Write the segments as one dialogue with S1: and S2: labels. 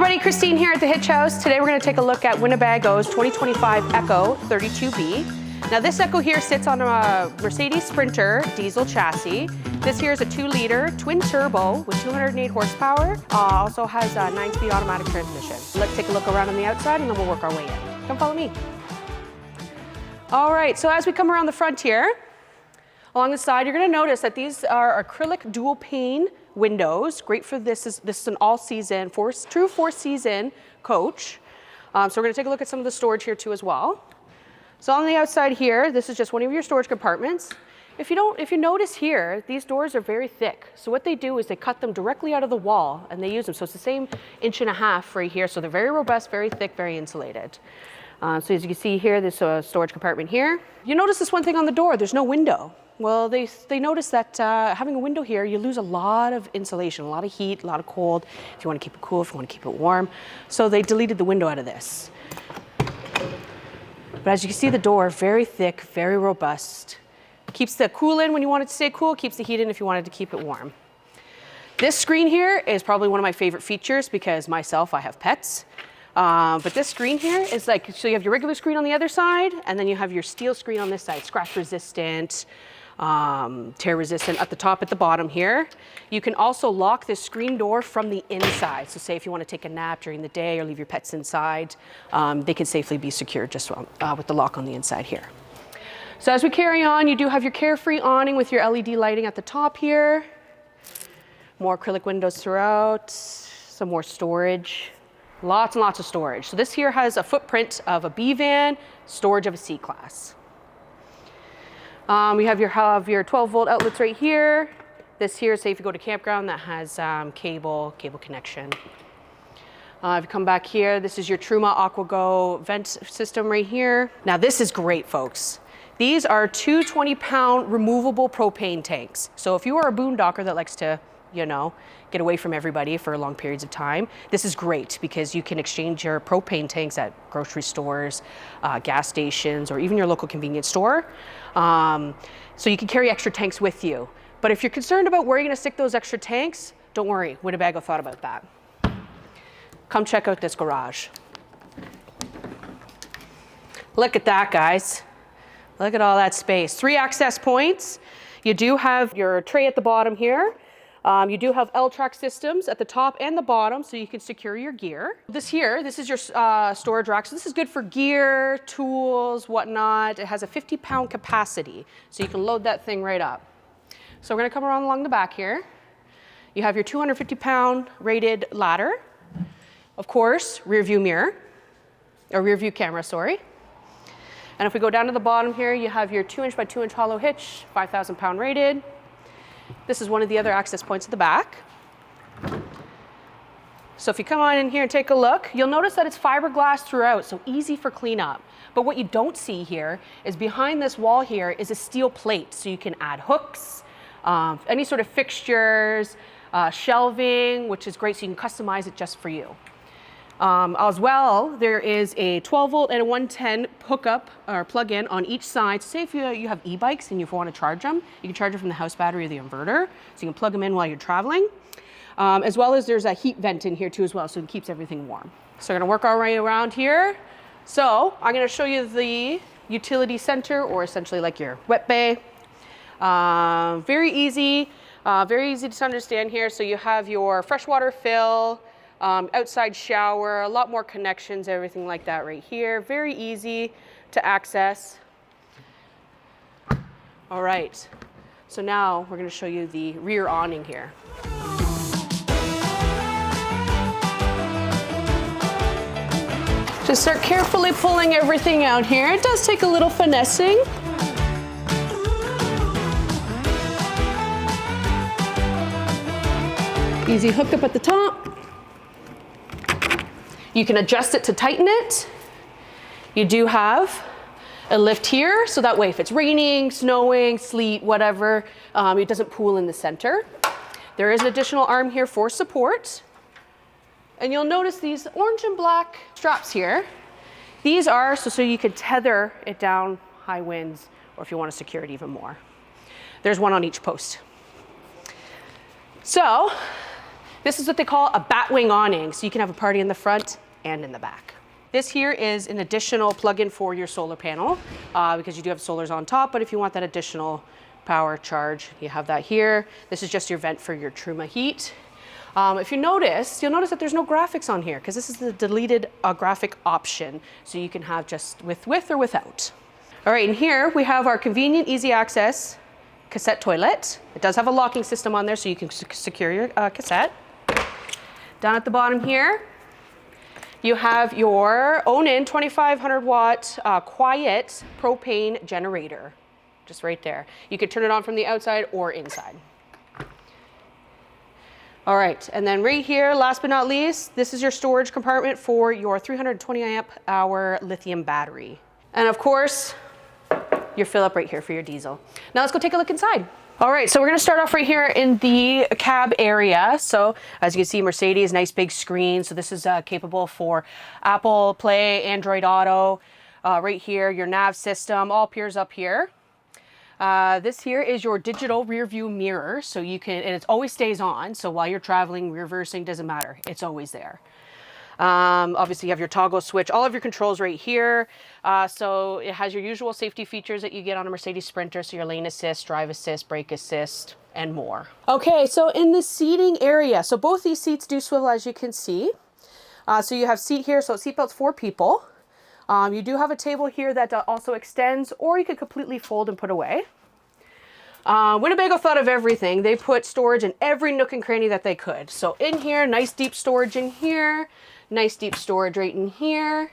S1: everybody, Christine here at the Hitch House. Today we're going to take a look at Winnebago's 2025 EKKO 32B. Now this EKKO here sits on a Mercedes Sprinter diesel chassis. This here is a 2-liter twin turbo with 208 horsepower. Also has a 9-speed automatic transmission. Let's take a look around on the outside and then we'll work our way in. Come follow me. All right, so as we come around the front here, along the side, you're going to notice that these are acrylic dual pane windows. Great for this is an all-season, true four-season coach. So we're going to take a look at some of the storage here too as well. So on the outside here, this is just one of your storage compartments. If you notice here, these doors are very thick. So what they do is they cut them directly out of the wall and they use them. So it's the same 1.5 right here. So they're very robust, very thick, very insulated. So as you can see here, there's a storage compartment here. You notice this one thing on the door, there's no window. Well, they noticed that having a window here, you lose a lot of insulation, a lot of heat, a lot of cold, if you want to keep it cool, if you want to keep it warm. So they deleted the window out of this. But as you can see, the door, very thick, very robust. Keeps the cool in when you want it to stay cool, keeps the heat in if you wanted to keep it warm. This screen here is probably one of my favorite features because myself, I have pets. But this screen here is like, so you have your regular screen on the other side, and then you have your steel screen on this side, scratch resistant, tear resistant at the top, at the bottom here. You can also lock this screen door from the inside. So say if you want to take a nap during the day or leave your pets inside, they can safely be secured just with the lock on the inside here. So as we carry on, you do have your Carefree awning with your LED lighting at the top here. More acrylic windows throughout, some more storage. Lots and lots of storage. So this here has a footprint of a B van, storage of a C-Class. We have your 12-volt outlets right here. This here, say if you go to campground, that has cable connection. If you come back here, this is your Truma AquaGo vent system right here. Now this is great, folks. These are 2 20-pound removable propane tanks. So if you are a boondocker that likes to, you know, get away from everybody for long periods of time, this is great because you can exchange your propane tanks at grocery stores, gas stations, or even your local convenience store. So you can carry extra tanks with you. But if you're concerned about where you're going to stick those extra tanks, don't worry, Winnebago thought about that. Come check out this garage. Look at that, guys. Look at all that space. 3 access points. You do have your tray at the bottom here. You do have L-track systems at the top and the bottom, so you can secure your gear. This is your storage rack. So this is good for gear, tools, whatnot. It has a 50-pound capacity, so you can load that thing right up. So we're gonna come around along the back here. You have your 250-pound rated ladder. Of course, rear view mirror, or rear view camera, sorry. And if we go down to the bottom here, you have your 2-inch by 2-inch hollow hitch, 5,000-pound rated. This is one of the other access points at the back. So if you come on in here and take a look, you'll notice that it's fiberglass throughout, so easy for cleanup. But what you don't see here is behind this wall here is a steel plate, so you can add hooks, any sort of fixtures, shelving, which is great, so you can customize it just for you. As well, there is a 12-volt and a 110 hookup or plug-in on each side. So say if you have e-bikes and you want to charge them, you can charge them from the house battery or the inverter. So you can plug them in while you're traveling. As well as there's a heat vent in here too as well, so it keeps everything warm. So we're going to work our way around here. So I'm going to show you the utility center, or essentially like your wet bay. Very easy to understand here. So you have your freshwater fill, outside shower, a lot more connections, everything like that right here. Very easy to access. All right, so now we're going to show you the rear awning here. Just start carefully pulling everything out here. It does take a little finessing. Easy hookup at the top. You can adjust it to tighten it. You do have a lift here, so that way if it's raining, snowing, sleet, whatever, it doesn't pool in the center. There is an additional arm here for support. And you'll notice these orange and black straps here. These are so you can tether it down high winds, or if you want to secure it even more. There's one on each post. So This is what they call a batwing awning, so you can have a party in the front and in the back. This here is an additional plug-in for your solar panel because you do have solars on top, but if you want that additional power charge, you have that here. This is just your vent for your Truma heat. If you notice, you'll notice that there's no graphics on here because this is the deleted graphic option. So you can have just with or without. All right, and here we have our convenient, easy access cassette toilet. It does have a locking system on there so you can secure your cassette. Down at the bottom here, you have your own-in 2,500 watt quiet propane generator, just right there. You could turn it on from the outside or inside. All right, and then right here, last but not least, this is your storage compartment for your 320 amp hour lithium battery. And of course, your fill up right here for your diesel. Now let's go take a look inside. All right, so we're gonna start off right here in the cab area. So as you can see, Mercedes, nice big screen. So this is capable for Apple Play, Android Auto. Right here, your nav system, all appears up here. This here is your digital rear view mirror. So you can, and it always stays on. So while you're traveling, reversing, doesn't matter. It's always there. Obviously you have your toggle switch, all of your controls right here. So it has your usual safety features that you get on a Mercedes Sprinter. So your lane assist, drive assist, brake assist, and more. Okay, so in the seating area, so both these seats do swivel as you can see. So you have seat here, so seat belts for people. You do have a table here that also extends, or you could completely fold and put away. Winnebago thought of everything. They put storage in every nook and cranny that they could. So in here, nice deep storage in here. Nice deep storage right in here.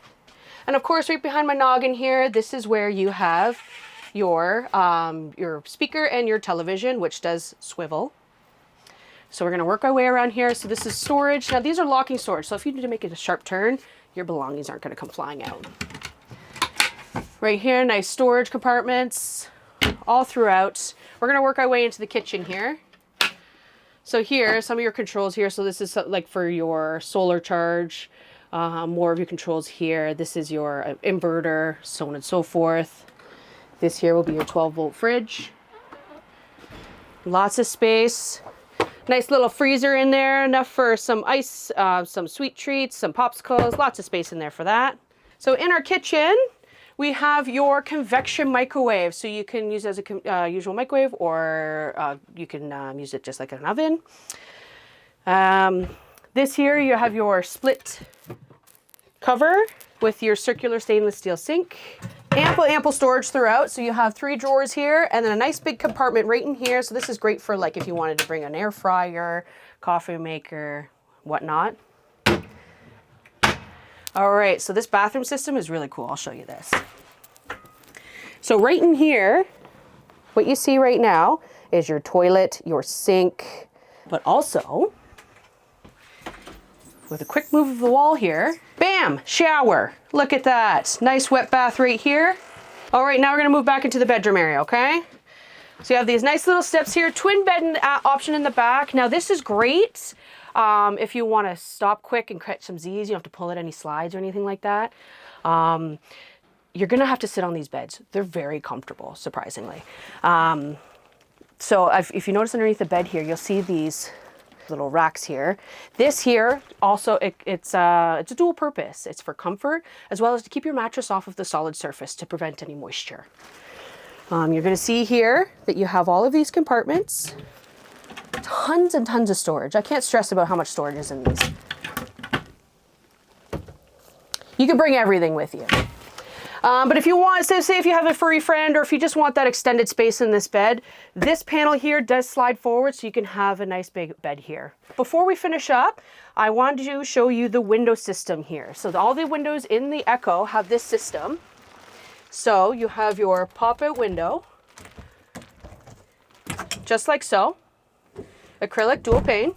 S1: And of course, right behind my noggin here, this is where you have your speaker and your television, which does swivel. So we're gonna work our way around here. So this is storage. Now these are locking storage. So if you need to make it a sharp turn, your belongings aren't gonna come flying out. Right here, nice storage compartments all throughout. We're gonna work our way into the kitchen here. So here, some of your controls here. So this is like for your solar charge, more of your controls here. This is your inverter, so on and so forth. This here will be your 12-volt fridge. Lots of space. Nice little freezer in there, enough for some ice, some sweet treats, some popsicles, lots of space in there for that. So in our kitchen, we have your convection microwave. So you can use it as a usual microwave, or you can use it just like an oven. This here, you have your split cover with your circular stainless steel sink. Ample storage throughout. So you have 3 drawers here and then a nice big compartment right in here. So this is great for like if you wanted to bring an air fryer, coffee maker, whatnot. All right, so this bathroom system is really cool. I'll show you this. So right in here, what you see right now is your toilet, your sink, but also with a quick move of the wall here, bam, shower. Look at that. Nice wet bath right here. All right, now we're gonna move back into the bedroom area, okay? So you have these nice little steps here, twin bed option in the back. Now this is great. If you want to stop quick and catch some Z's, you don't have to pull at any slides or anything like that. You're going to have to sit on these beds. They're very comfortable, surprisingly. So if you notice underneath the bed here, you'll see these little racks here. This here also, it's a dual purpose. It's for comfort as well as to keep your mattress off of the solid surface to prevent any moisture. You're going to see here that you have all of these compartments. Tons and tons of storage. I can't stress about how much storage is in these. You can bring everything with you. But if you want, say if you have a furry friend or if you just want that extended space in this bed, this panel here does slide forward so you can have a nice big bed here. Before we finish up, I wanted to show you the window system here. So all the windows in the EKKO have this system. So you have your pop-out window, just like so. Acrylic dual pane.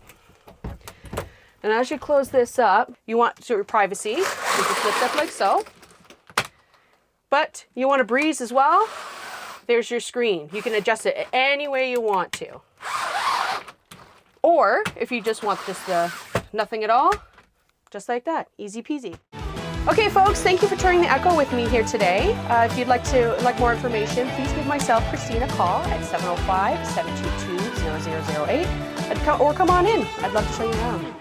S1: And as you close this up, you want your privacy. You just lift up like so. But you want a breeze as well. There's your screen. You can adjust it any way you want to. Or if you just want just the nothing at all, just like that, easy peasy. Okay, folks, thank you for touring the EKKO with me here today. If you'd like more information, please give myself, Christine, a call at 705-722-0008, or come on in. I'd love to show you around.